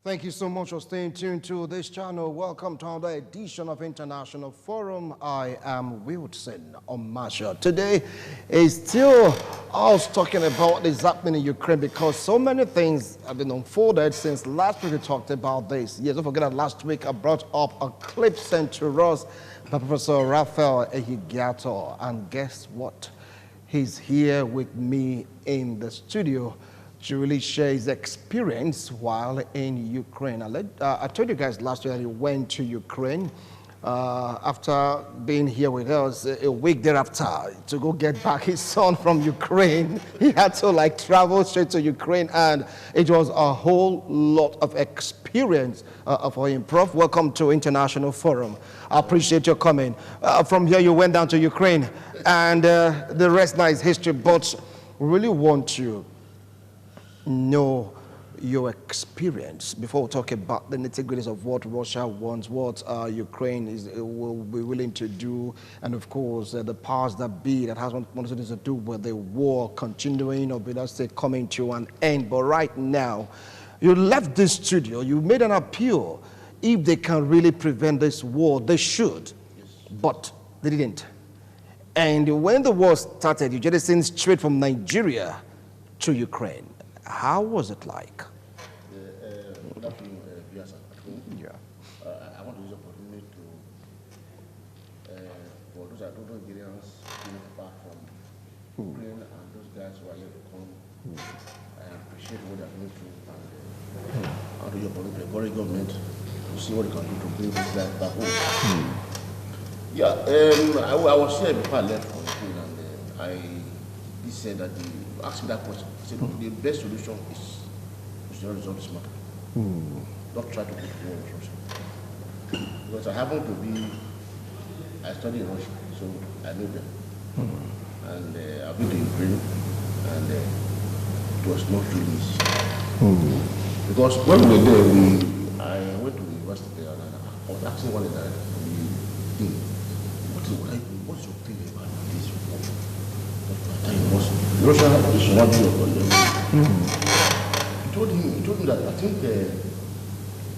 Thank you so much for staying tuned to this channel. Welcome to another edition of International Forum. I am Wilson Omasha. Today is still us talking about what is happening in Ukraine because so many things have been unfolded since last week we talked about this. Yes, don't forget that last week I brought up a clip sent to us by Professor Raphael Ehigiato. And guess what? He's here with me in the studio to really share his experience while in Ukraine. I told you guys last week that he went to Ukraine after being here with us a week thereafter to go get back his son from Ukraine. He had to travel straight to Ukraine, and it was a whole lot of experience for him. Prof, welcome to International Forum. I appreciate your coming. From here you went down to Ukraine, and the rest now is history, but we really want you know your experience before we talk about the nitty-gritties of what Russia wants, what Ukraine will be willing to do, and of course the powers that be that has nothing to do with the war continuing or let's say coming to an end. But right now, you left this studio, you made an appeal. If they can really prevent this war, they should, but they didn't. And when the war started, you just sent straight from Nigeria to Ukraine. How was it like? Good afternoon, viewers at home. Yeah. I want to use the opportunity to, for those that don't know Nigerians coming back from Ukraine and those guys who are yet to come, I appreciate what they are going through, and I want to use the opportunity to encourage government to see what they can do to bring these guys back home. Yeah, I was here before I left from Ukraine, and he said that he asked me that question. I said, the best solution is to resolve this matter. Not try to put war with Russia. Because I happen to be, I studied in Russia, so I know them. And I've been to Ukraine, and it was not really easy. Because when we were there, I went to the university there, and I was asking one of the dean, what's your thing about this war? Russia is one of them. He told him that I think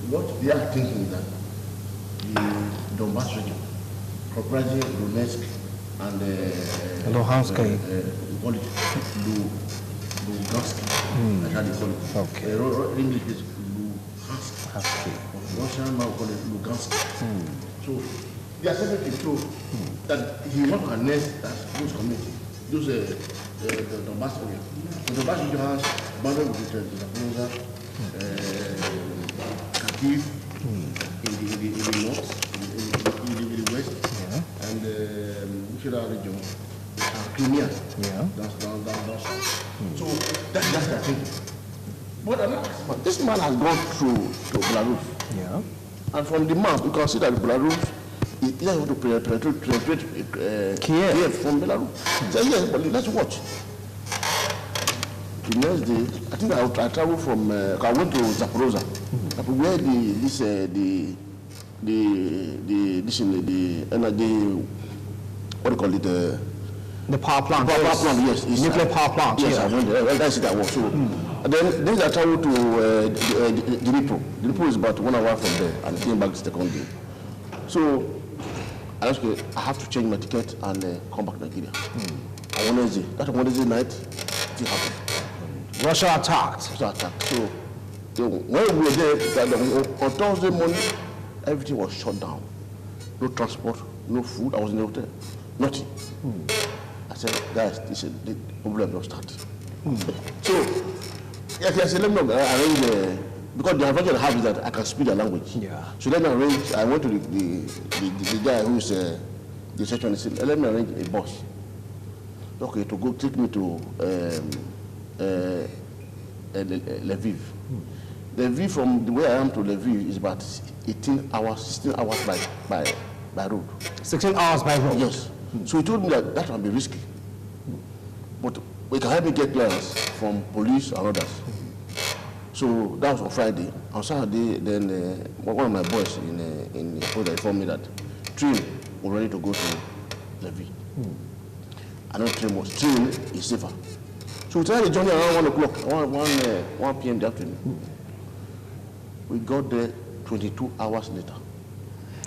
what they are thinking is that the Donbass region, comprising Donetsk and Luhansk, Lugansk, that's how they call it. Okay. English is Luhansk. Russian now call it Lugansk. So they are separated, so that he wants to connect those communities. Those the Donbass area. The Donbass region has boundary with Zaporozhye, Kharkiv in the north, in the west, and which other region? Crimea. Down south. So that's the thing. But this man has gone through to Belarus. Yeah. And from the map, you can see that Belarus is able to penetrate Kiev from Belarus. So yes, but let's watch. The next day, I think I traveled from, I went to Zaporozhye, where the energy, what do you call it? The power plant. The power plant, yes. Nuclear power plant. Yes, I went there. Well, that's it I was. So, then I traveled to Dnipro. Dnipro is about 1 hour from there, and came back the second day. So, I have to change my ticket and come back to Nigeria. On Wednesday, that Wednesday night, it happened. Russia attacked. So when we were there, on Thursday morning, everything was shut down. No transport, no food. I was in the hotel. Nothing. I said, guys, the problem will start. So, I said, let me arrange, because the advantage I have is that I can speak the language. Yeah. So let me arrange, I went to the guy who is the section, and said, let me arrange a bus. Okay, to go take me to Lviv. Lviv, from the way I am to Lviv, is about 16 hours by road. 16 hours by road? Yes. So he told me that can be risky. But we can help me get clearance from police and others. So that was on Friday. On Saturday, then one of my boys in the post informed me that train was ready to go to Lviv. Another train is safer. So we started the journey around 1 o'clock, 1 p.m. in the afternoon. We got there 22 hours later.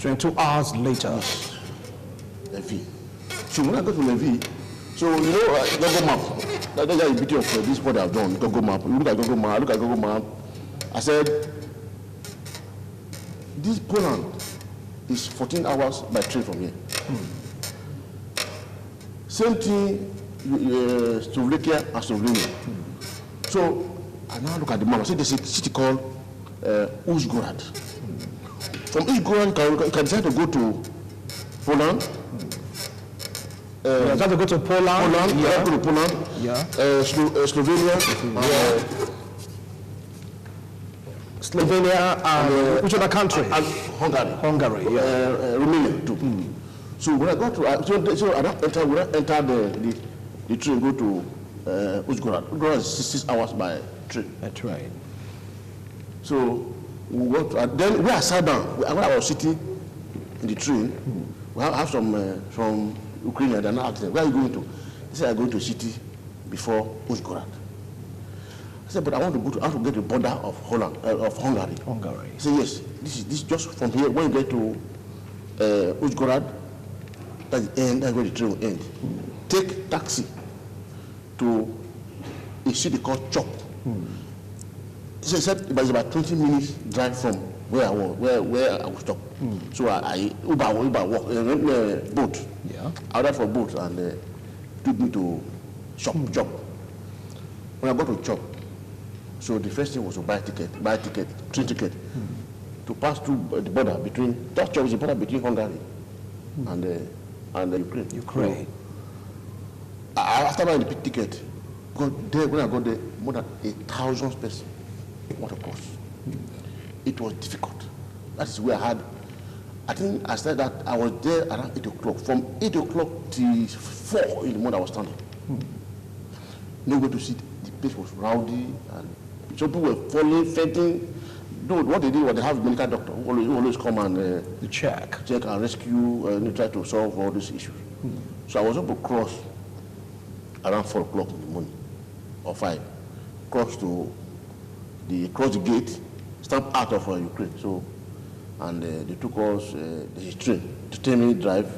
22 hours later. Levi. So when I got to Levi, so you know, Google Map, that's the beauty of this what I've done, Google Map. You look at Google Map, I said, this Poland is 14 hours by train from here. Same thing, Slovakia and Slovenia. So I now look at the map. I see there's a city called Uzhgorod. From Uzhgorod, you can decide to go to Poland. You have to go to Poland. Go to Poland. Slovenia. Slovenia and which other country? And Hungary. Hungary, yeah. Romania too. So when I got to, so I enter the train, go to Uzhgorod. Uzhgorod is 6 hours by train. That's right. So we got to, then where I sat down, when I was sitting in the train, we have some from Ukraine, they're not asking, where are you going to? They said, I'm going to a city before Uzhgorod. I said, but I want to get the border of Holland, of Hungary. Hungary. He said, yes, this is just from here. When you get to Uzhgorod, that's the end, that's where the train will end. Take taxi to a city called Chop. So he said, it's about 20 minutes drive from where I was, where I was stopped. So I Uber walk, boat. Yeah. I ordered for a boat and took me to Chop. When I got to Chop, so the first thing was to buy a ticket, train ticket, to pass through the border between, that Chop is the border between Hungary and Ukraine. Ukraine. So, after buying the ticket, when I got there, more than 1,000 persons. What a course. It was difficult. That is where I think I said that I was there around 8 o'clock. From 8 o'clock till 4 in the morning I was standing. Nowhere to sit. The place was rowdy and some people were falling, fainting. What they did was they have a medical doctor who always come and check and rescue and try to solve all these issues. So I was able to cross around 4 o'clock in the morning or 5. Cross the gate, step out of Ukraine. So, and they took us the train, 10-minute drive,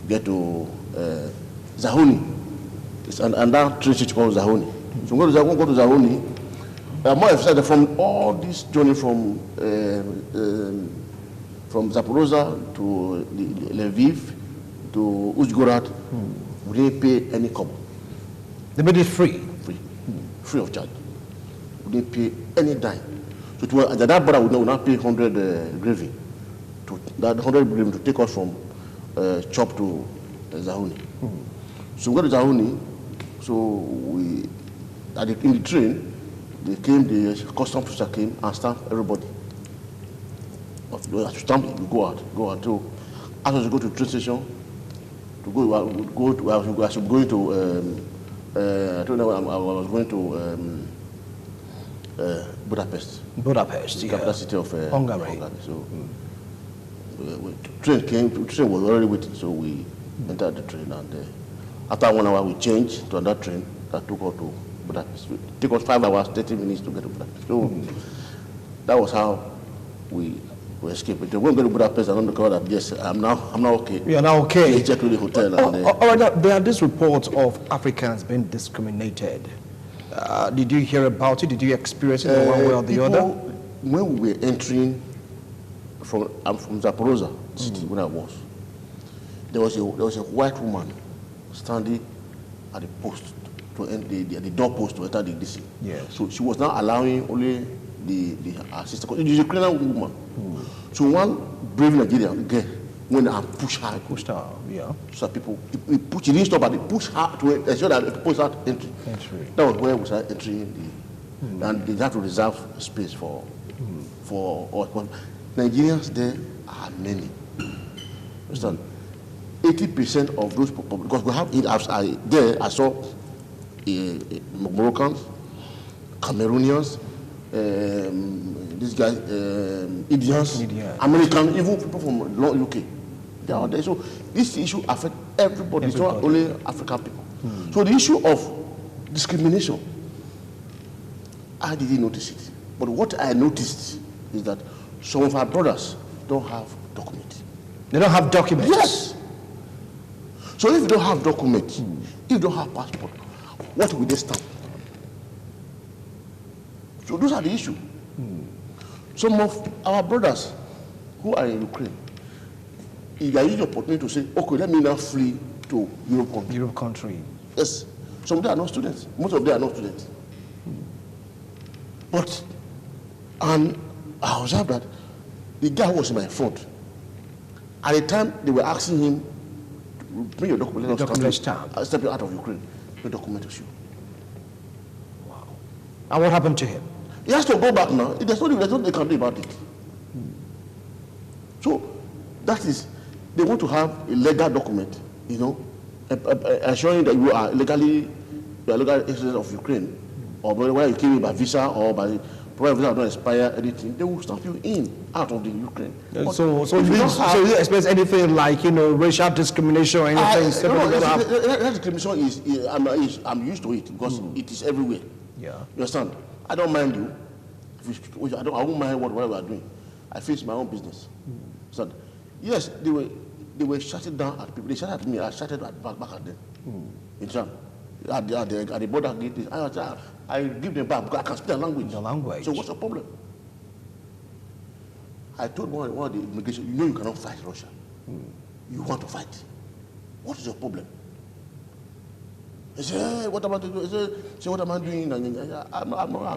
get to Zahoni. And that train is called Zahoni. So we go to Zahoni. More excited from all this journey from Zaporozhye to Lviv to Uzhgorod, we didn't pay any kobo. They made it free? Free of charge. We didn't pay any dime. So at that border, we will not pay 100 gravy. That 100 gravy to take us from Chop to Zahoni. So we go to Zahoni. So we, in the train, the custom officer came and stamped everybody. As you stamp it, you go out. So as I go to the train station, I was going to I don't know, I was going to Budapest. Budapest, the capital city of Hungary. So the train was already waiting, so we entered the train, and after 1 hour we changed to another train that took us to Budapest. It took us 5 hours, 30 minutes to get to Budapest. So that was how we escaped. When we go to Budapest, I don't know that, yes, I'm now okay. You are now okay. We checked with the hotel. All right, now, there are these reports of Africans being discriminated. Did you hear about it? Did you experience it in one way or the other? When we were entering from Zaporozhye city, when I was, there was a white woman standing at the post to enter the door post to enter the DC. Yes. So she was not allowing only the assistant. It is a Ukrainian woman. So one brave Nigerian girl went and pushed her. Yeah. So people, she didn't stop, but they pushed her to ensure that people start entering. That was where we started entering and they have to reserve space for us. Nigerians there are many. Understand? 80% of those people, because we have I saw Moroccans, Cameroonians, these guys, Indians, Americans, even people from UK. They are there. So this issue affects everybody. It's not only African people. So the issue of discrimination, I didn't notice it. But what I noticed is that some of our brothers don't have documents. They don't have documents? Yes. So if you don't have documents, if you don't have passport, what will they stamp? So those are the issue. Some of our brothers who are in Ukraine, if they use the opportunity to say, okay, let me now flee to Europe country. Yes. Some of them are not students. Most of them are not students. But, and I observed that the guy was in my front. At the time, they were asking him, to bring your document. Step out of Ukraine. The document is you. Wow. And what happened to him? He has to go back now. There's nothing they can do about it. So, that is, they want to have a legal document, you know, assuring that you are legal citizen of Ukraine, or whether you came by visa or by private visa don't expire anything, they will stamp you out of the Ukraine. So you expect anything like, you know, racial discrimination or anything? Racial discrimination I'm used to it because it is everywhere. Yeah. You understand? I don't mind you. I won't mind whatever we are doing. I face my own business. So, yes, they were shutting down at people. They shouted at me. I shouted back at them. In terms, at the border gate, I give them back because I can speak their language. The language. So what's the problem? I told one of the immigration, you know you cannot fight Russia. You want to fight. What is your problem? He said, hey, what about you? He said, what am I doing? I'm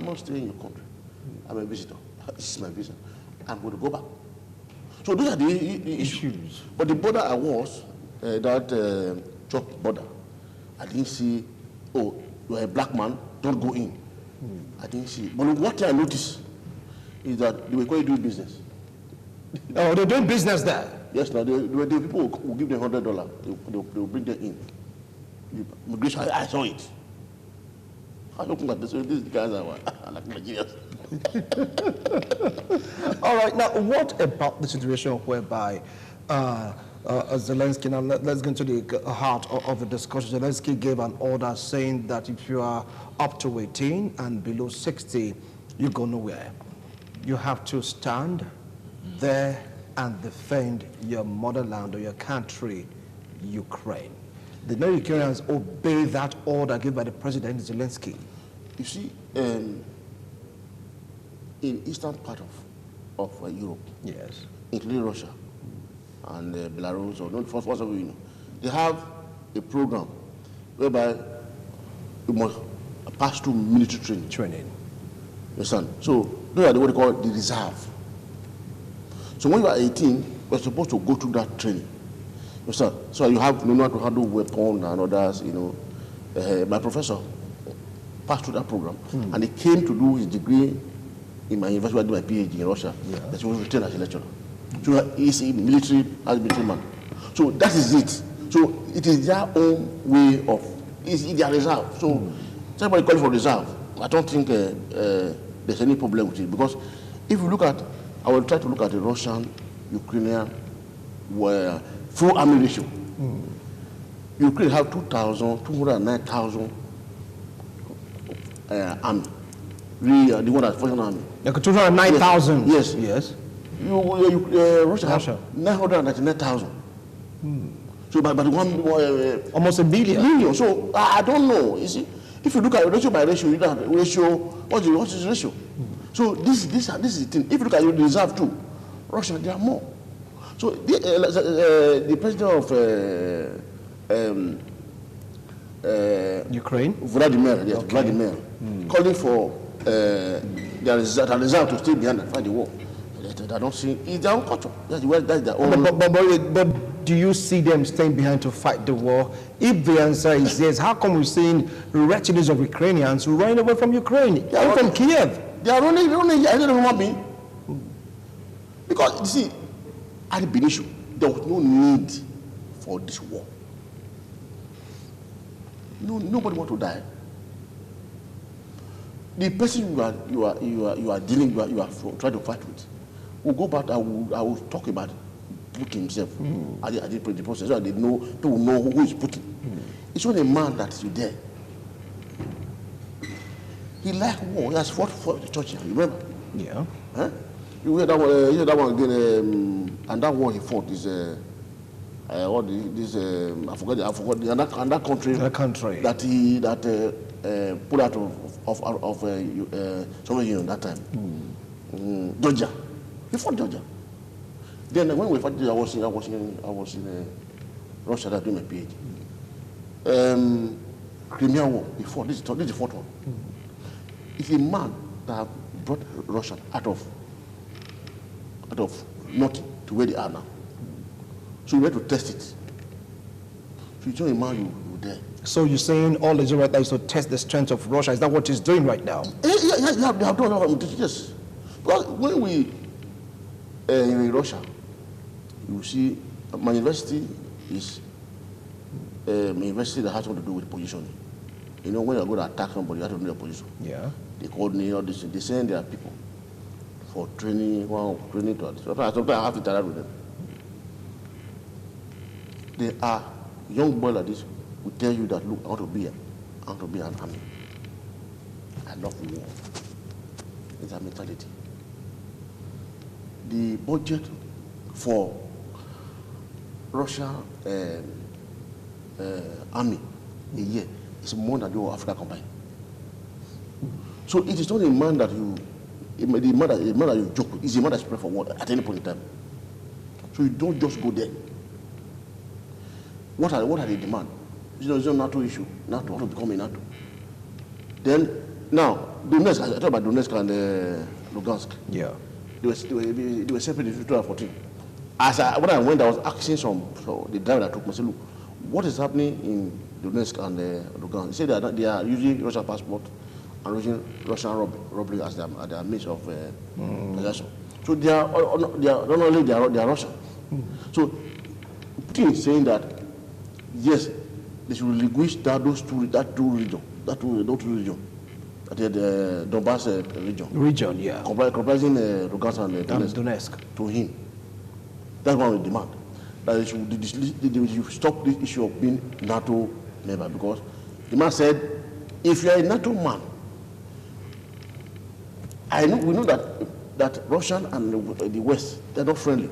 not staying in your country. I'm a visitor. This is my visa. I'm going to go back. So those are the issues. But the border I was, that chop border, I didn't see, oh, you're a black man, don't go in. I didn't see. But what I noticed is that they were going to do business. Oh, they're doing business there? Yes, now the people will give them $100. They will bring them in. The immigration, I saw it. I look at this, these guys are like Nigerians. All right, now what about the situation whereby Zelensky, now let's get into the heart of the discussion. Zelensky gave an order saying that if you are up to 18 and below 60, you go nowhere. You have to stand there and defend your motherland or your country, Ukraine. Did the Ukrainians obey that order given by the President Zelensky? You see, in eastern part of Europe, yes, including Russia and Belarus, or not first of you know, they have a program whereby you must pass through military training. You understand? So those are what they call the reserve. So when you are 18, you're supposed to go through that training. You understand? So you have know how to handle weapons and others. You know, my professor passed through that program, and he came to do his degree in my university. I did my PhD in Russia. Yeah. That he was retained as a lecturer. So he's a military man. So that is it. So it is their own way of, it's their reserve. So somebody calling for reserve, I don't think there's any problem with it, because if you look at, I will try to look at the Russian, Ukrainian, full army ratio. Ukraine have 209,000 army. The one that's functional army. Like 209,000? Yes. Yes. Russia have 999,000. So by one, almost a billion. So I don't know. You see, if you look at ratio by ratio, you don't have ratio. What is the ratio? So this is the thing. If you look at the reserve too, Russia, there are more. So the president of Ukraine, Vladimir, yes, okay. Vladimir, calling for their reserve to stay behind and fight the war. I don't see it's their own culture. That's their own. But do you see them staying behind to fight the war? If the answer is yes, how come we're seeing wretchedness of Ukrainians who running away from Ukraine? They are from Kiev. They are running. I don't want me. Because you see, at the beginning, there was no need for this war. Nobody want to die. The person you are dealing, you are trying to fight with, will go back. I will talk about Putin himself. I did the process, so they know, people know who is Putin. It's only a man that is there. He liked war. He has fought for the church. You remember? Yeah. Huh? You hear that one? You hear that one again? And that war he fought is what this I forgot the another country. The country that he pulled out of Soviet Union that time. Georgia. He fought Georgia. Then when we fought Georgia, I was in Russia that doing my PhD. Crimea War. He fought. This is the fourth one. It's a man that brought Russia out of nothing to where they are now. So we went to test it. So you tell a man you there. So you're saying all Israel right now is to test the strength of Russia? Is that what he's doing right now? Yeah, they have done a lot of it, yes. Because when we in Russia, you see, my university is a university that has something to do with positioning. You know, when you're going to attack somebody, you have to know your position. Yeah. They coordinate all this. They send their people for training, training to others. Sometimes I have to interact with them. They are young boys like this who tell you that, look, I want to be an army. I love war. It's a mentality. The budget for Russia army a year is more than the whole Africa combined. So it is not a man that a man that you joke with. It's a man that's prepared for war at any point in time. So you don't just go there. What are the demand? It's a NATO issue. NATO want to become a NATO. Then now Donetsk. I talk about Donetsk and Lugansk. Yeah. They were separate in 2014. When I went, I was asking the driver that took me, said, look, what is happening in Donetsk and Lugansk? He said they are using Russian passport and using Russian robbery as their means of transaction. So they are not only they are Russian. So Putin is saying that yes, they should relinquish those two regions, the Donbass region. Region, yeah. Comprising Lugansk and Donetsk. To him. That's one of the demand. That they should stop this issue of being NATO member, because the man said, if you are a NATO man, we know that Russian and the West, they're not friendly.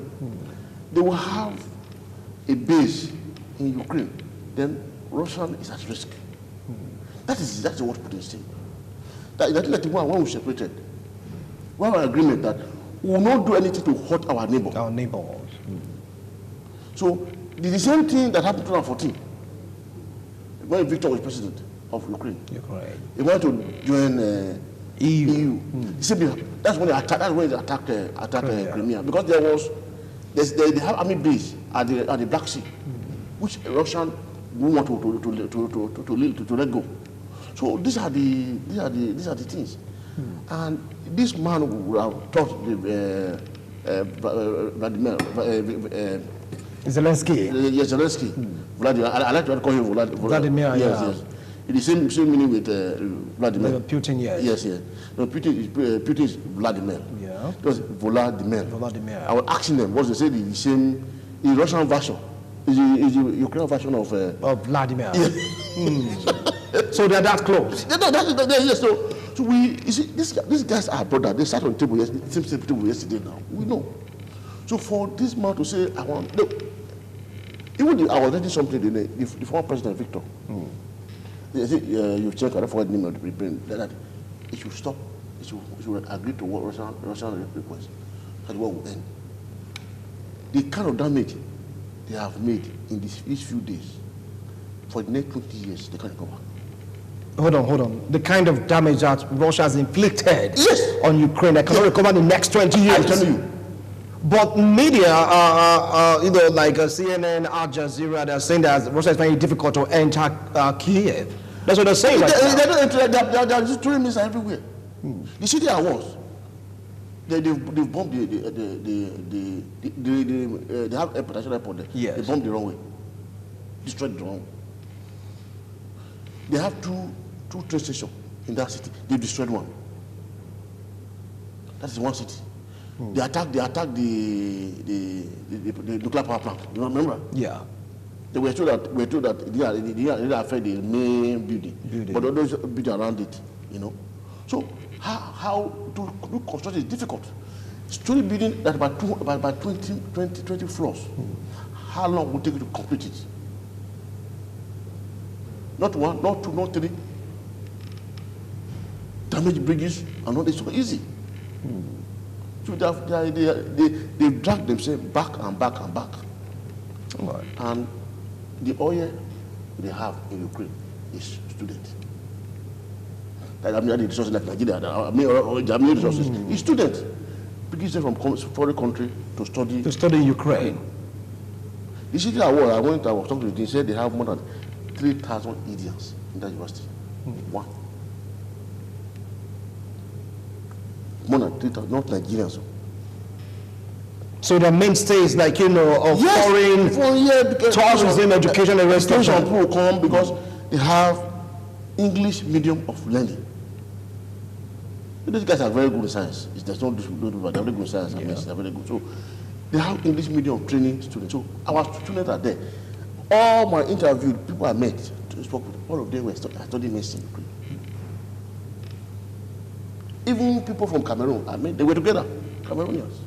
They will have a base in Ukraine, then Russian is at risk. That's what Putin is saying. That's the one when we separated. We have an agreement that we will not do anything to hurt our neighbor. Our neighbors. So the same thing that happened in 2014 when Victor was president of Ukraine. He wanted to join EU. That's when they attacked Crimea, because they have army base at the Black Sea, which Russian won't want to let go. So these are the things, and this man would have taught Vladimir. Zelensky. Yes, Zelensky. Vladimir. I like to call him Vladimir. Yes. It is the same meaning with Vladimir. Putin, yes. Yes. No, Putin is Vladimir. Yeah. It was Vladimir. Vladimir. I was asking them what they said is the same, the Russian version. Is the Ukrainian version of Vladimir. Yeah. So they're that close. Yes. So we, you see, these guys are brothers. They sat on the table same table yesterday now. We know. So for this man to say, I was reading something, the former president Victor. You check, I don't forget the name of the president, that it should stop, it should agree to what Russian request. That's what will end. The kind of damage they have made in these few days, for the next 20 years, they can't recover. Hold on. The kind of damage that Russia has inflicted on Ukraine, they cannot recover in the next 20 years. I'm telling you. But media, like CNN, Al Jazeera, they're saying that Russia is finding it difficult to enter Kiev. That's what they're saying. They're just throwing missiles everywhere. The city are worse. They've bombed they have international airport there. Yes. They bombed the wrong way. Destroyed the wrong way. They have two train stations in that city. They destroyed one. That's one city. They attacked the nuclear power plant. You remember? Yeah. They were told that they didn't affect the main building, but those buildings around it, So how to do construction is difficult. Story building that about 20 floors. How long would it take you to complete it? Not one, not two, not three. Damaged bridges are not so easy. So they drag themselves back and back and back. Right. And the oil they have in Ukraine is student. Like, I mean, the resources like Nigeria, or Germany resources. It's student. British from foreign country to study. To study Ukraine. The city I was talking to, they said they have more than 3,000 Indians in that university. One. More than 3,000, not Nigerians. So the mainstay is like, of foreign tourism, education, and rest of people come because they have English medium of learning. These guys are very good in science. There's no they're very good in science and medicine. They're very good. So they have English medium training students. So our students are there. All my interviewed people I met, spoke with, all of them were studying medicine. Even people from Cameroon, I met, they were together, Cameroonians.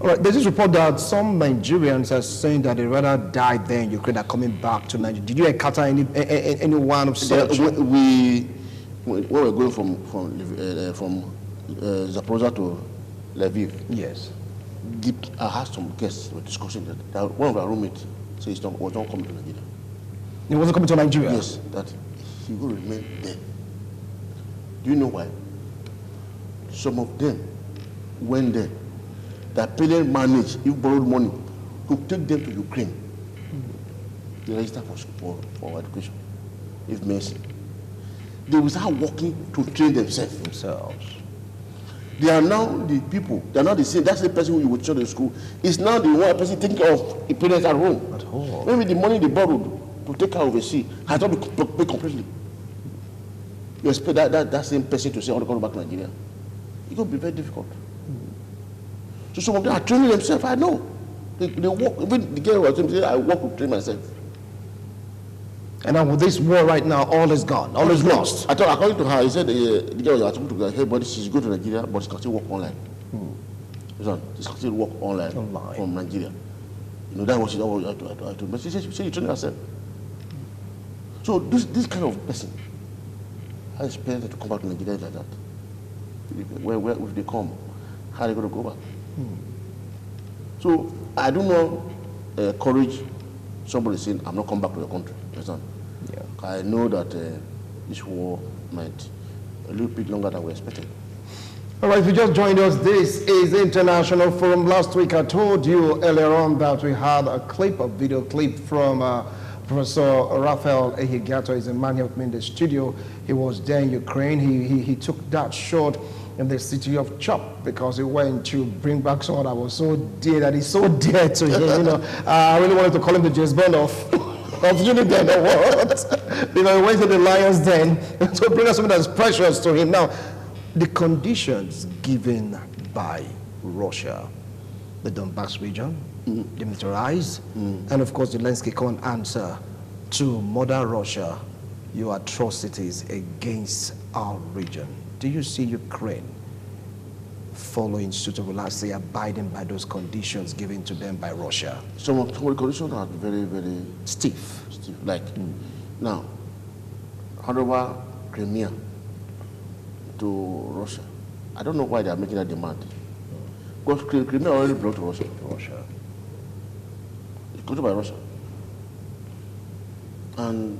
All right, there's this report that some Nigerians are saying that they rather died there in Ukraine than coming back to Nigeria. Did you encounter anyone of such? When we were going from Zaporozhye to Lviv, yes, I had some guests were discussing that one of our roommates said he was not coming to Nigeria. He wasn't coming to Nigeria? Yes, that he will remain there. Do you know why? Some of them went there. Their parents managed, if borrowed money, to take them to Ukraine. They register for education, if medicine. They will start working to train themselves. They are now the people, they are not the same. That's the person who you would show in school. It's now the one person taking care of the parents at home. At home. Maybe the money they borrowed to take care of overseas has not been paid completely. You expect that same person to say, I want to go back to Nigeria. It's going to be very difficult. So some of them are training themselves. I know. They work. Even the girl was saying, I work to train myself. And now with this war right now, all is gone. All is lost. I thought, according to her, he said the girl was talking to her, hey, buddy, she's going to Nigeria, but she can still work online. She can still work online from Nigeria. You know, that was I told her. She said she trained herself. So this kind of person, I expect them to come back to Nigeria like that. Where if they come, how are they going to go back? So I don't know, encourage somebody saying, I'm not coming back to your country. Understand? Yeah. I know that this war might a little bit longer than we expected. All right, if you just joined us, this is the International Forum. Last week I told you earlier on that we had a video clip from Professor Raphael Ehigato. Is a man here with me in the studio. He was there in Ukraine. He took that shot in the city of Chop because he went to bring back someone that was so dear, that is so dear to him. I really wanted to call him the James Bond of Uniden or what? Because he went to the lion's den to bring us something that's precious to him. Now, the conditions given by Russia, the Donbass region, demilitarized, and of course Zelensky come and answer to Mother Russia, your atrocities against our region. Do you see Ukraine following suit of, let's say, abiding by those conditions given to them by Russia? Some of the conditions are very, very stiff. Like, now, hand over Crimea to Russia. I don't know why they are making that demand. Because Crimea already belongs to Russia. It's controlled by Russia. And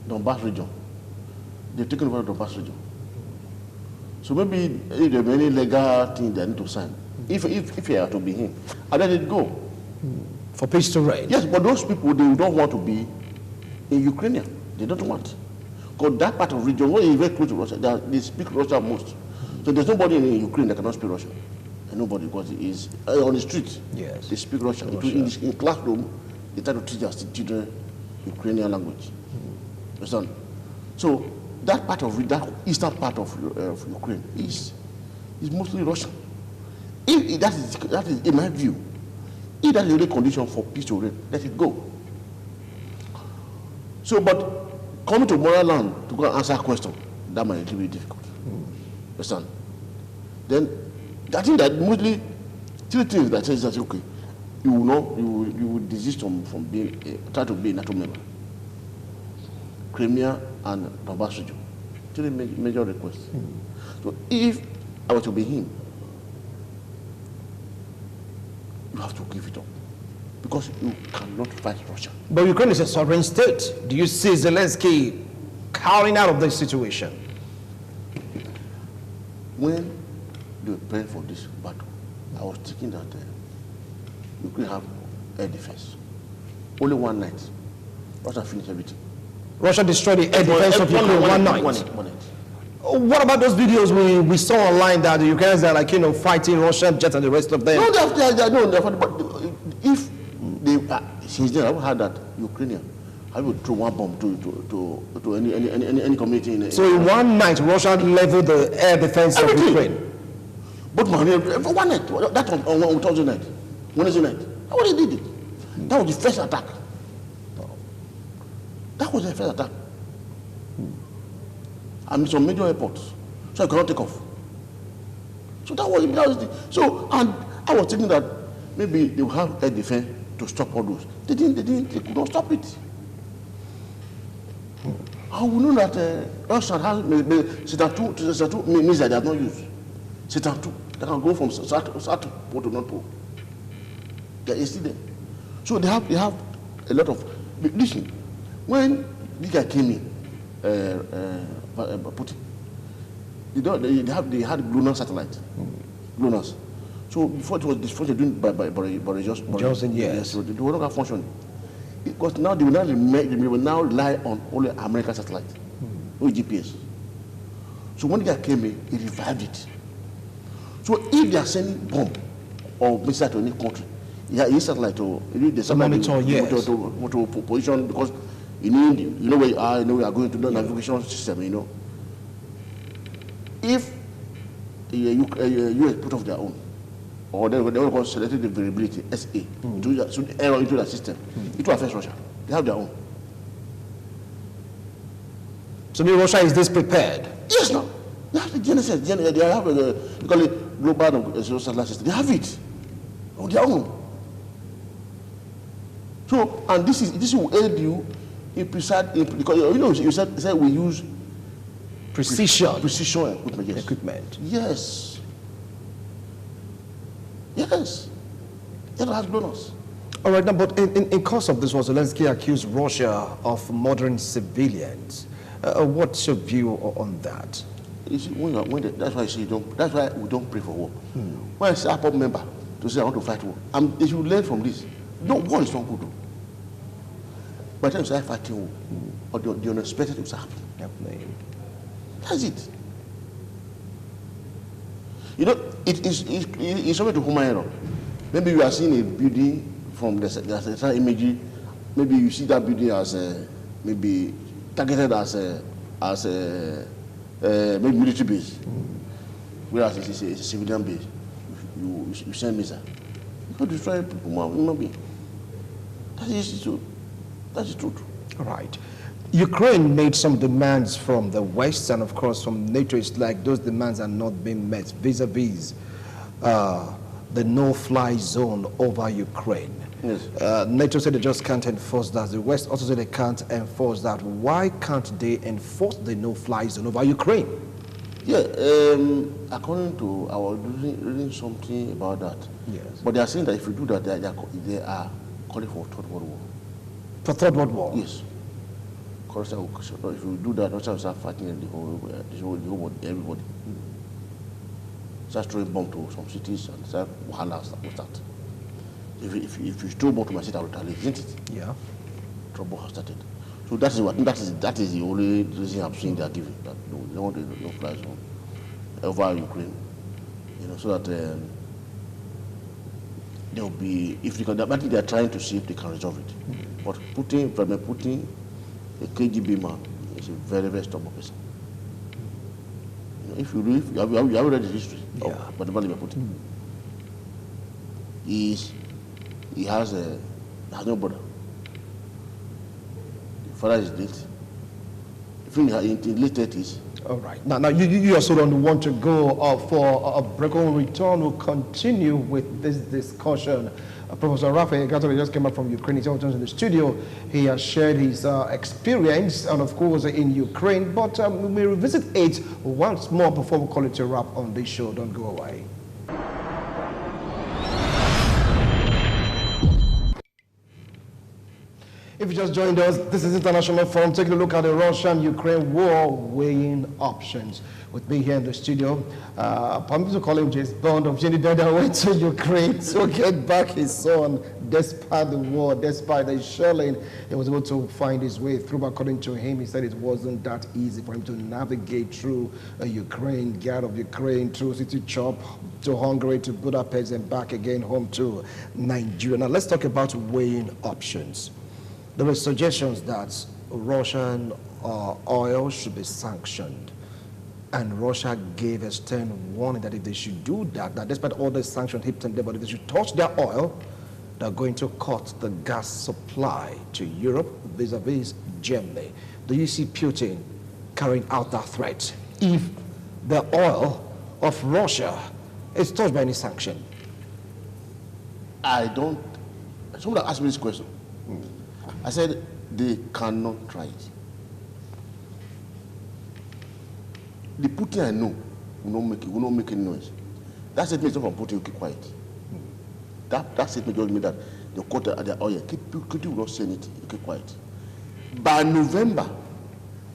Donbass region, they've taken over the Donbass region. So maybe if there are any legal thing they need to sign, if it are to be him, I let it go. For peace to reign. Yes, but those people, they don't want to be in Ukraine. They don't want. Because that part of region, where is very close to Russia, they speak Russian most. So there's nobody in Ukraine that cannot speak Russian. And nobody, because it is on the street. Yes. They speak Russian. In classroom, they try to teach their children Ukrainian language. Understand? So that part of that eastern part of Ukraine is mostly Russian. If that is in my view, if that is the only condition for peace to reign, let it go. So, but coming to Motherland to go and answer a question, that might be difficult. Understand? Then I think that mostly three things that says that okay, you will desist from being try to be a NATO member. Crimea and Donbass region. Three major requests. So if I were to be him, you have to give it up because you cannot fight Russia. But Ukraine is a sovereign state. Do you see Zelensky cowering out of this situation? When they were preparing for this battle, I was thinking that Ukraine have air defense. Only one night, Russia finished everything. Russia destroyed the air defense of Ukraine one night. What about those videos we saw online that the Ukrainians are like, fighting Russian jets and the rest of them? No, but if they, since then, I've heard that Ukrainian have to throw one bomb to any community in. So in one night, Russia leveled the air defense of Ukraine. But one night, that on Thursday night, Wednesday night, I already did it. That was the first attack. That was the first attack. And some major airports, so I cannot take off. So that was the so, and I was thinking that maybe they will have air defense to stop all those. They could not stop it. How we know that Russia has Satan 2 means that they have not used. Satan 2, they can go from south to pole to North Pole. They are still there. So they have a lot of, listen, when this guy came in, Putin, they had GLONASS satellite. GLONASS. So before it was distributed by Boris Johnson, yes. So they were not functioning. Because now they will now rely on only American satellite, no GPS. So when the guy came in, he revived it. So if they are sending bomb or missile to any country, his satellite to position, because you know where you are, where you are going to the navigation system, If US put off their own, or they will call selected the variability, SA, to error into the system, it will affect Russia. They have their own. So maybe Russia is this prepared? Yes, no. They have the GNSS, they have they call it global satellite system. They have it on their own. So, and this will aid you in precise, because you said we use precision equipment. Yes. Yes. Yes. That has blown us. All right, now, but in course of this, Zelensky accused Russia of murdering civilians. What's your view on that? You see, that's why I say that's why we don't pray for war. When I say a pop member to say I want to fight war, they should learn from this. No, war is not good. By the time you start fighting war, or the unexpected will happen. That's it. It's something to human error. Maybe you are seeing a building from the central imagery. Maybe you see that building as maybe targeted as maybe military base, whereas it's a civilian base. You send missile. You can destroy people, human being. That's the truth. All right. Ukraine made some demands from the West and, of course, from NATO. It's like those demands are not being met vis-a-vis the no-fly zone over Ukraine. Yes. NATO said they just can't enforce that. The West also said they can't enforce that. Why can't they enforce the no-fly zone over Ukraine? Yeah, according to, I was reading something about that. Yes. But they are saying that if you do that, they are calling for Third World War. For Third World War? Yes. If you do that, Russia will start fighting the whole world, everybody. Start throwing bombs to some cities and start wahala will start. If you throw bomb to my city, I will retaliate, isn't it? Yeah. Trouble has started. So that is the only reason I'm seeing they are giving, that they don't want the no-fly zone over Ukraine, so that there will be, if they can, I think they are trying to see if they can resolve it. But Vladimir Putin, a KGB man, is a very, very stubborn person. If you read, you have read the history of Vladimir Putin. He has no brother. The father is dead. In the late 30s, All right. Now you also don't want to go for a break. When we return, we'll continue with this discussion. Professor Raphael Gatto just came back from Ukraine. He's also in the studio. He has shared his experience, and of course, in Ukraine. But we may revisit it once more before we call it a wrap on this show. Don't go away. If you just joined us, this is International Forum, taking a look at the Russian-Ukraine war, weighing options. With me here in the studio, permit to call him James Bond of Jenny Dada went to Ukraine to get back his son, despite the war, despite the shelling. He was able to find his way through. According to him, he said it wasn't that easy for him to navigate through Ukraine, get out of Ukraine, through City Chop, to Hungary, to Budapest, and back again home to Nigeria. Now let's talk about weighing options. There were suggestions that Russian oil should be sanctioned. And Russia gave a stern warning that if they should do that, that despite all the sanctions heaped on them, but if they should touch their oil, they're going to cut the gas supply to Europe vis-a-vis Germany. Do you see Putin carrying out that threat if the oil of Russia is touched by any sanction? I don't. Someone asked me this question. I said they cannot try it. The Putin I know will not make any noise. That statement from Putin will keep quiet. That statement told me that the quarter at the oil, Putin will not say anything, will keep quiet. By November,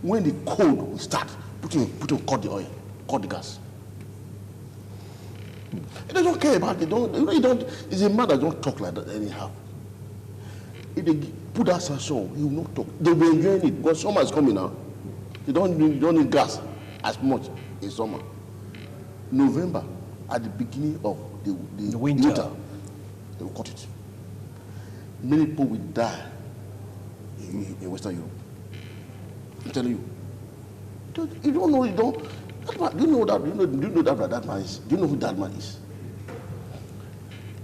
when the cold will start, Putin will cut the oil, cut the gas. He doesn't care about it. He's a man that don't talk like that anyhow. If they put that sanction, he will not talk. They will be enjoying it because summer is coming now. They don't need gas as much in summer. November, at the beginning of the winter, they will cut it. Many people will die in Western Europe. I'm telling you. You don't know. Do you know that man is? Do you know who that man is?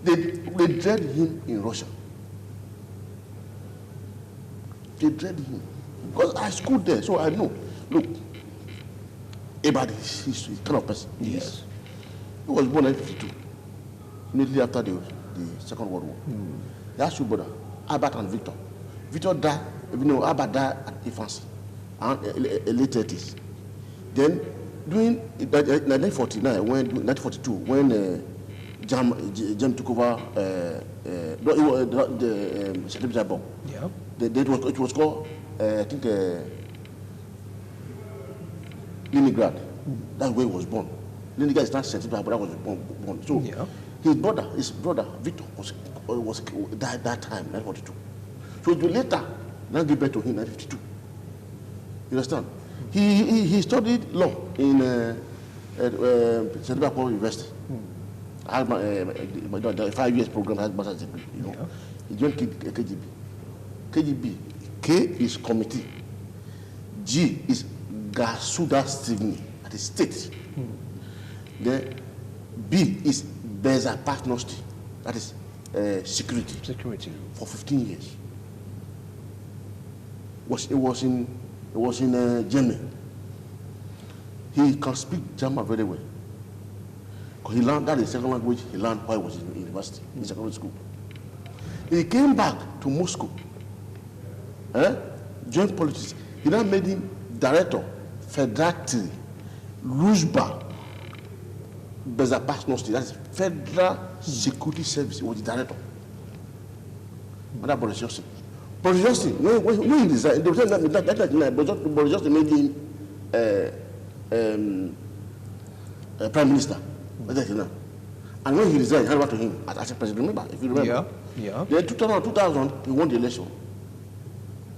They dread him in Russia. They dread him. Because I schooled there, so I know. Look, about his history, kind of person. Yes. He was born in 1952, immediately after the Second World War. He has two brothers, Albert and Victor. Victor died, Albert died at infancy, late 30s. Then, during 1942, when Jam took over the Secretary Bomb. Yeah. It was called, I think, Leningrad. That's where he was born. Leningrad is not Secretary, but that was born. So yeah. His brother Victor was died that time, 1942. So later, now give birth to him in 1952. You understand? He studied law in Central University. I had my 5 years program, I had master's degree. Yeah. He joined KGB. KGB, K is committee, G is Gasuda Stigny at the state. Then B is Bezopasnosti, that is security. Security for 15 years. It was in Germany. He can speak German very well. He learned that the second language he learned while he was in university, in secondary school. He came back to Moscow, joined politics. He now made him director, Federactory, Luzba, Bezopasnosti, that is Federal Security Service. He was the director. Under Boris Johnson. Boris Johnson, when he resigned, Boris Johnson made him Prime Minister. And when he resigned, he handed over to him as a president. Remember, if you remember. Yeah. Then 2000, he won the election.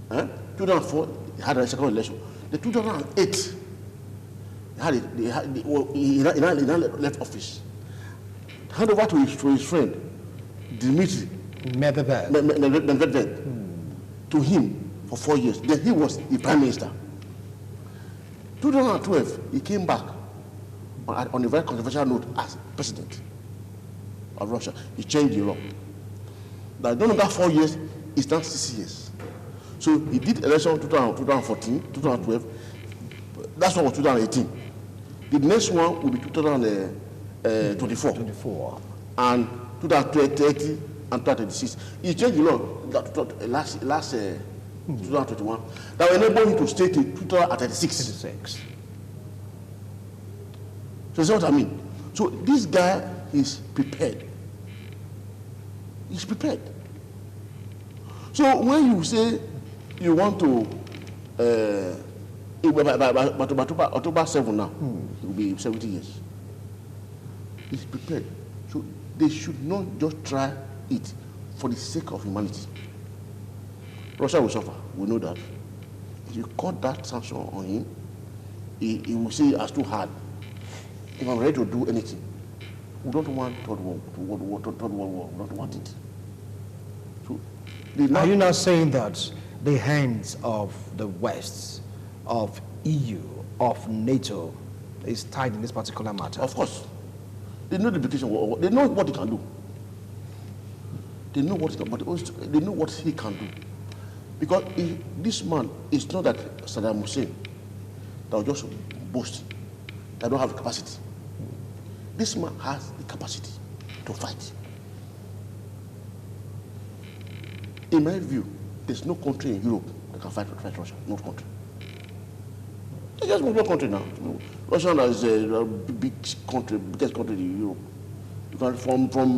2004, he had a second election. Then 2008, he left office. Hand over to his friend, Dmitry Medvedev, to him for 4 years. Then he was the prime minister. 2012, he came back on a very controversial note as president of Russia. He changed the law. Now, during that 4 years, it's now 6 years. So he did election 2014, 2012. That's what was 2018. The next one will be 2024. 24. And 2030 and 2036. He changed the law last 2021 that will enable him to stay till 2036. 36. So that's what I mean. So this guy is prepared. He's prepared. So when you say you want to, by October 7 now, it will be 70 years. He's prepared. So they should not just try it for the sake of humanity. Russia will suffer. We know that. If you cut that sanction on him, he will say it's too hard. If I'm ready to do anything, we don't want third world war. We don't want it. So, are you not saying that the hands of the West, of EU, of NATO is tied in this particular matter? Of course. They know the implication. They know what he can do. They know what he can, but they know what he can do. Because this man is not that Saddam Hussein that will just boast, that don't have the capacity. This man has the capacity to fight. In my view, there's no country in Europe that can fight Russia. No country. It's just one country now. Russia is a big country, biggest country in Europe. You can from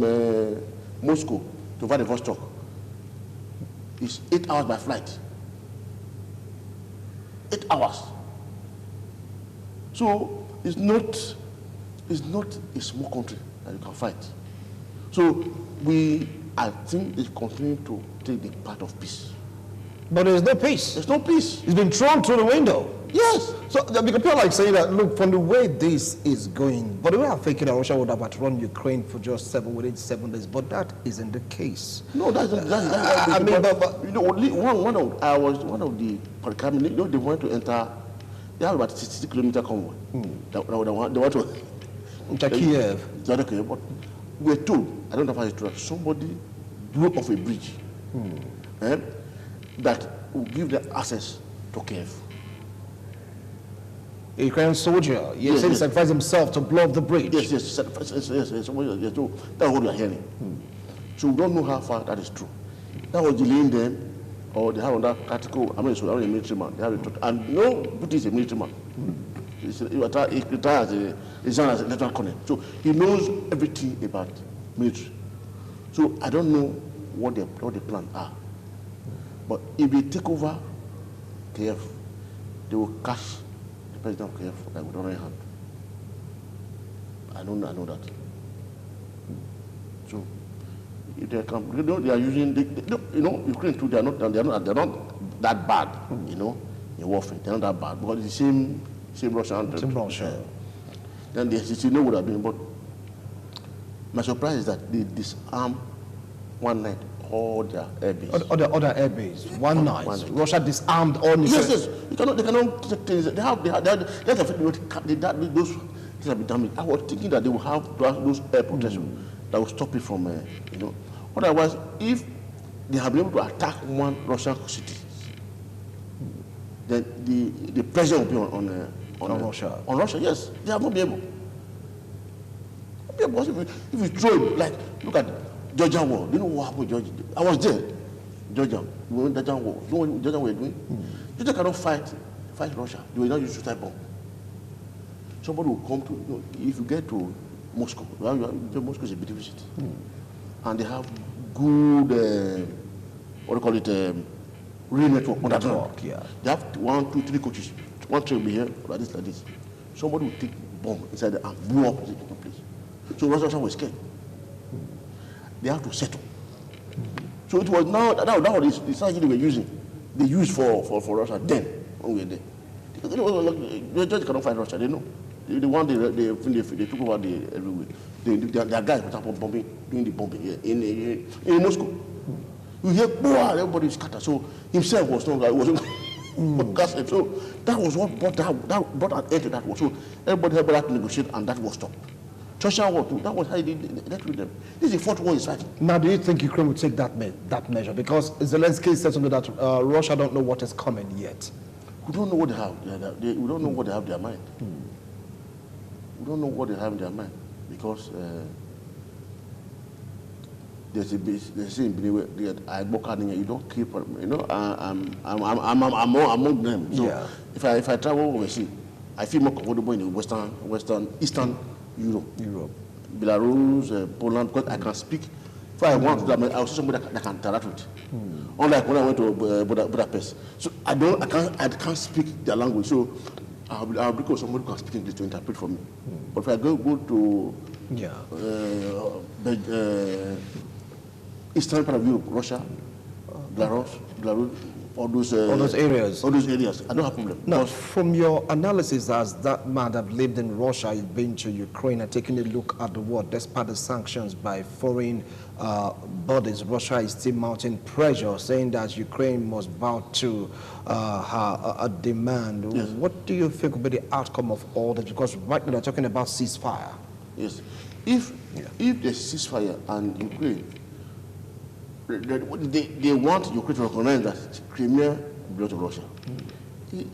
Moscow to Vladivostok. It's 8 hours by flight. 8 hours. So it's not a small country that you can fight. So I think they continue to take the path of peace. But there's no peace. There's no peace. It's been thrown through the window. Yes. So people like saying that, look, from the way this is going, but the way I'm thinking that Russia would have outrun Ukraine for just within 7 days, but that isn't the case. No, that's I mean, but you know, one of the you know, they want to enter. They have about 60 kilometer convoy. They want to Kiev. But we're told, I don't know if it's true, somebody blew off a bridge that will give them access to Kiev. A Ukrainian soldier, he sacrificed himself to blow up the bridge. Yes. So that's what we are hearing. So we don't know how far that is true. That was delaying them, or they have another article. I mean, so I'm a military man. They have and no, but he's a military man. He retired as a lieutenant colonel. So he knows everything about military. So I don't know what the plans are. But if they take over Kiev, they will catch the president of Kiev like with one hand. I know that. So if they come, they are using, Ukraine too. They are not that bad, in warfare. They are not that bad because it's the same Russian. Same Russia. Then they still know what have been. But my surprise is that they disarm one night all their air base. Other air base. One night. Russia disarmed all nuclear. Yes. They cannot take things. They have those things have been damaged. I was thinking that they will have those air protection that will stop it from, Otherwise, if they have been able to attack one Russian city, then the pressure will be on Russia. On Russia, yes. They have not been able. If you throw it, like, look at Georgian war. You know what happened in Georgia? I was there. Georgia. We went Georgian war. You know what Georgia were doing? Georgia cannot fight Russia. They will not use suicide bomb. Somebody will come to, if you get to Moscow, Moscow is a beautiful city. And they have good, rail network underground. Yeah. They have 1, 2, 3 coaches. One train will be here, like this. Somebody will take bomb inside there and blow up the place. So Russia was scared. They have to settle. So it was now that was the strategy they were using. They used for Russia then when we were there. They just cannot fight Russia. They know. The one they took over everywhere. Their guys were doing the bombing here in Moscow. You hear, everybody scattered. So himself was not like so that was what brought an end to that war. So everybody had to negotiate, and that was stopped. Churchill war too. That was how they dealt with them. This is the fourth war he's fighting. Now, do you think Ukraine will take that measure? Because Zelensky said something that Russia don't know what is coming yet. We don't know what they have. We don't know what they have in their mind. We don't know what they have in their mind because there's a saying I work hard, you don't keep. You know, I'm among them. So Yeah. if I travel overseas, I feel more comfortable in the Eastern Europe, Belarus, Poland, because I can speak. If I want to, I'll see somebody that can interact with. Unlike when I went to Budapest, so I can't speak their language. So I'll look for somebody who can speak English to interpret for me. But if I go to Eastern part of Europe, Russia, Belarus, all those areas. I don't have problem. Now, from your analysis as that man that lived in Russia, you've been to Ukraine and taking a look at the world, despite the sanctions by foreign bodies, Russia is still mounting pressure, saying that Ukraine must bow to her demand. Yes. What do you think will be the outcome of all this? Because right now they're talking about ceasefire. Yes. If there's ceasefire and Ukraine, they want Ukraine to recognize that Crimea belongs to Russia.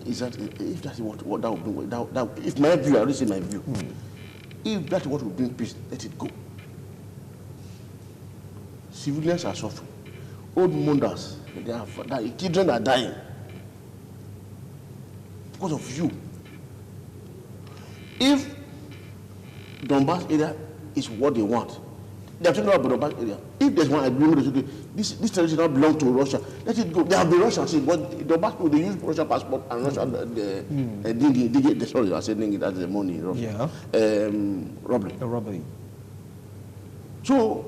Is that if that's what that would bring? That, if my view, I already say my view. If that's what would bring peace, let it go. Civilians are suffering. Old mothers, children are dying because of you. If Donbass area is what they want, they're talking about Donbass area. If there's one agreement, this territory does not belong to Russia, let it go. They have been Russian since, but Donbass people, they use Russian passport and Russian, sorry, I said it as the money, Robbery. So,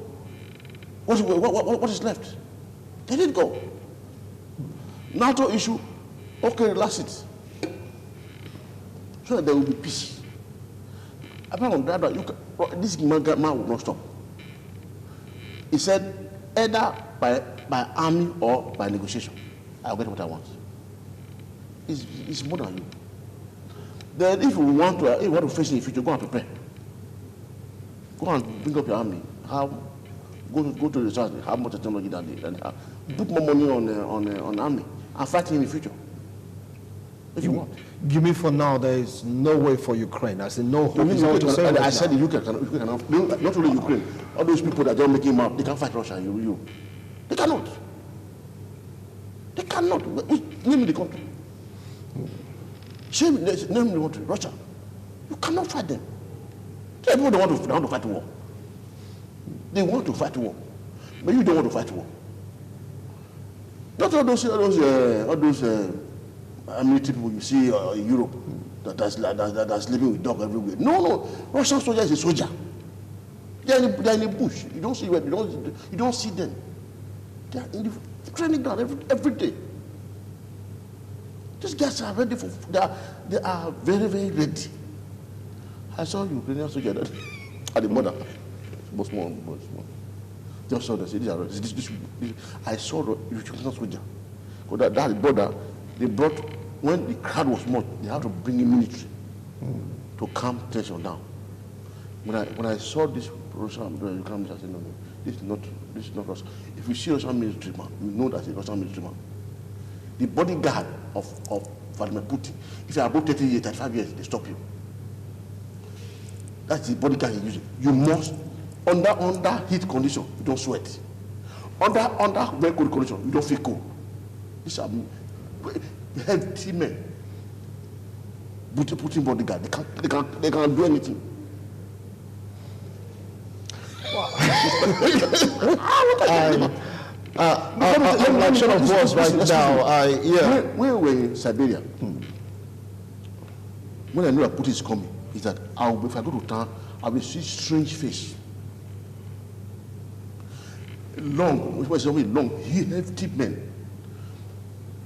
what is left? Let it go. NATO issue, okay, relax it. So that there will be peace. Apart from that, this man will not stop. He said, either by army or by negotiation, I'll get what I want. It's more than you. Then if you want to face in the future, go and prepare. Go and bring up your army. Go to the research, have more technology than they have. Put more money on army and fight in the future. If you want. You mean for now there is no way for Ukraine? I said no hope. I said the UK cannot. Not only Ukraine. All those people that are making map, they can't fight Russia. They cannot. They cannot. Name the country. Name the country. Russia. You cannot fight them. Everyone they want to fight war. They want to fight war, but you don't want to fight war. Not all those military people you see in Europe that's living with dog everywhere. No. Russian soldier is a soldier. They're in the bush. You don't see them. You don't see them. They are in the training ground every day. These guys are ready for. They are very, very ready. I saw Ukrainian soldier at the border. Small. Just saw this. I saw the Ukrainian soldier. Because that border, they brought, when the crowd was much, they had to bring in military to calm tension down. When I saw this Russian Ukrainian, I said, no, this is not Russia. If you see a Russian military man, you know that's a Russian military man. The bodyguard of Vladimir Putin, if you are about 30 years, 35 years, they stop you. That's the bodyguard he's using. You must, under heat condition, you don't sweat. Under very cold condition, you don't feel cold. These are healthy men. Putin bodyguard, they can't do anything. I'm like short of words right now. When we were in Siberia, when I know that Putin is coming, is that if I go to town, I will see strange face. Long, hefty men.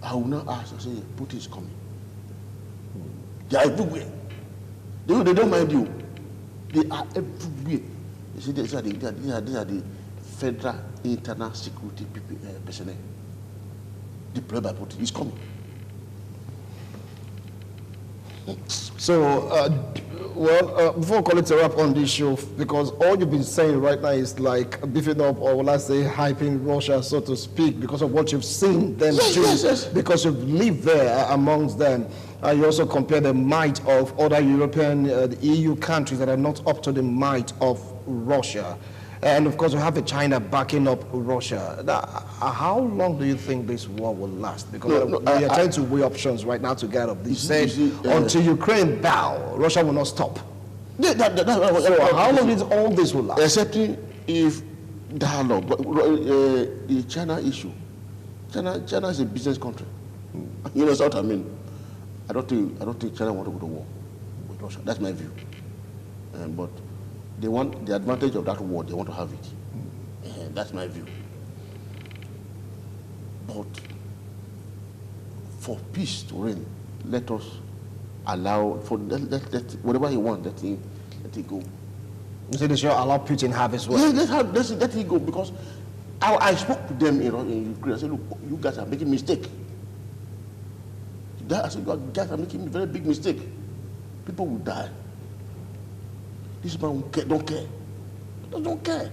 I will not ask, I say, Putin is coming. They are everywhere. They don't mind you. They are everywhere. You see, these are the federal internal security personnel deployed by Putin. He's coming. So, before I call it a wrap on this show, because all you've been saying right now is like beefing up, or will I say hyping Russia, so to speak, because of what you've seen them do, because you've lived there amongst them. You also compare the might of other European, the EU countries that are not up to the might of Russia. And of course, we have the China backing up Russia. Now, how long do you think this war will last? Because we are trying to weigh options right now to get out of this. Until Ukraine bow, Russia will not stop. So how long is all this will last? Excepting if dialogue, the China issue. China is a business country. You know what I mean? I don't think China want to go to war with Russia. That's my view. But they want the advantage of that war. They want to have it. That's my view. But for peace to reign, let us allow for let whatever he wants. Let it go. You say they should allow Putin have his way. Yeah, let it go, because I spoke to them in Ukraine. I said, look, you guys are making a mistake. I said, you guys are making a very big mistake. People will die. This man don't care. He don't care.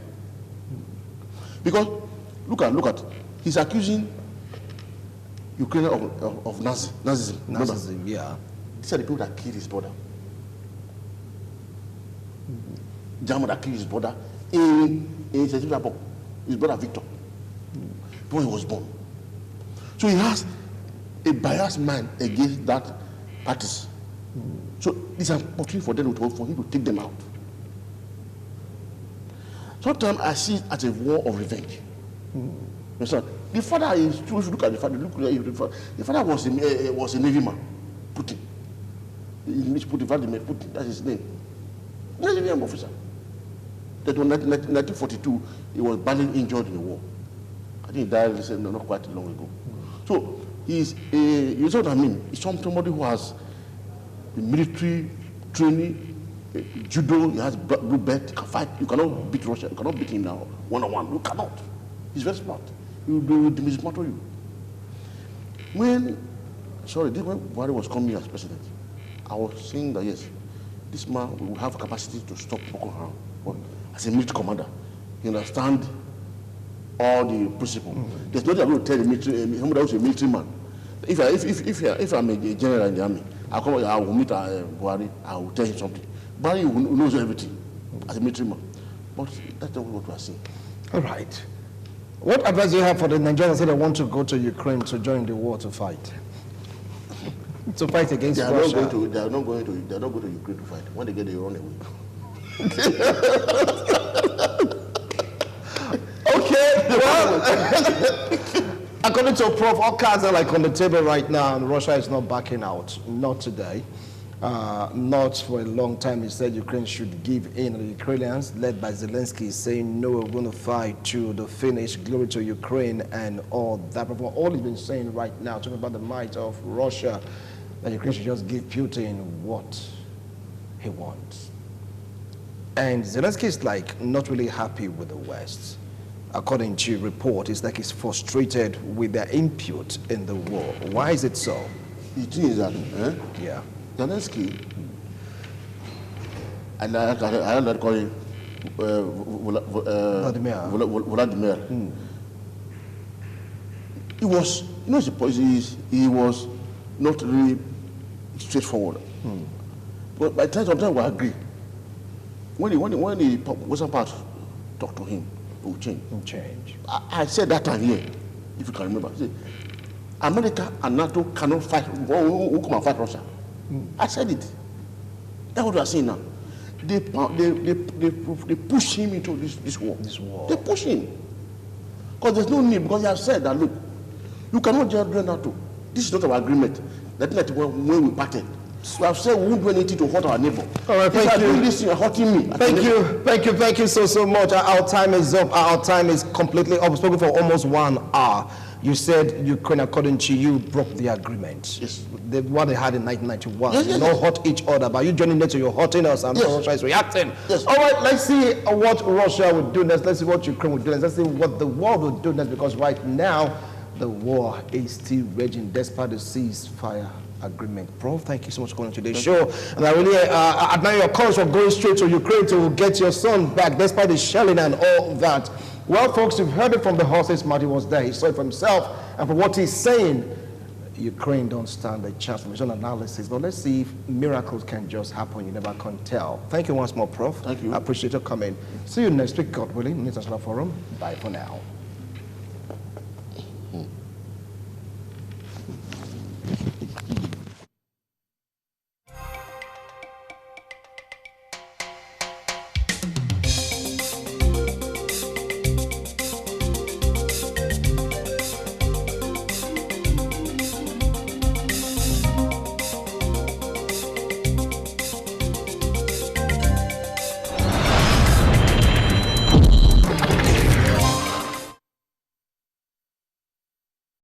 Because look at he's accusing Ukraine of Nazism. Nazism, yeah. These are the people that killed his brother. German that killed his brother in his brother Victor, when he was born. So he has a biased mind against that parties. So it's an opportunity for them for him to take them out. Sometimes I see it as a war of revenge. The father is true. If you look at the father was a Navy man, Putin. Putin, that's his name. Navy officer. That in 1942, he was badly injured in the war. I think he died not quite long ago. So he's you know what I mean? He's somebody who has the military training, judo. He has blue belt. He can fight. You cannot beat Russia. You cannot beat him now one-on-one. You cannot. He's very smart. He will dismantle you. When Buhari was coming as president, I was saying that yes, this man will have capacity to stop Boko Haram. But as a military commander, he understands all the principles. There's nothing I'm going to tell the military, somebody who's a military man. If I'm a general in the army, I will meet Buhari, I will tell him something. Buhari knows everything as a military man. But that's not what we are seeing. All right. What advice do you have for the Nigerians that want to go to Ukraine to join the war to fight? To fight against Russia? They are not going to Ukraine to fight. When they get there, they run away. Okay, well, according to Prof, all cards are like on the table right now, and Russia is not backing out. Not today. Not for a long time. He said Ukraine should give in. The Ukrainians, led by Zelensky, saying no, we're going to fight to the finish. Glory to Ukraine and all that. But all he's been saying right now, talking about the might of Russia, that Ukraine should just give Putin what he wants. And Zelensky is like not really happy with the West. According to report, it's like he's frustrated with their input in the war. Why is it so? The thing is that, yeah. Zelensky, I like call him Vladimir. He was, he was not really straightforward. But by the time sometimes we agree. When the Western part talk to him, it will change. I said that time here, if you can remember. I said, America and NATO cannot fight. Who come and fight Russia? I said it. That's what we are seeing now. They push him into this war. They push him. Because there's no need, because he has said that, look, you cannot just join NATO. This is not our agreement. That when we parted. So I've said we won't do anything to hurt our neighbor. All right, thank you. This thing, hurting me. Thank you so much. Our time is up. Our time is completely up. We've spoken for almost 1 hour. You said Ukraine, according to you, broke the agreement. Yes. What they had in 1991. Yes, you don't hurt each other, but you joining NATO, you're hurting us, and Russia is reacting. Yes. All right, let's see what Russia would do next. Let's see what Ukraine would do next. Let's see what the world would do next, because right now, the war is still raging despite the ceasefire agreement. Prof, thank you so much for coming to today's show. And I really admire your courage for going straight to Ukraine to get your son back, despite the shelling and all that. Well, folks, you've heard it from the horse's mouth. He was there. He saw it for himself. And for what he's saying, Ukraine don't stand a chance from his own analysis. But let's see if miracles can just happen. You never can tell. Thank you once more, Prof. Thank you. I appreciate your coming. See you next week, God willing, in the International Forum. Bye for now.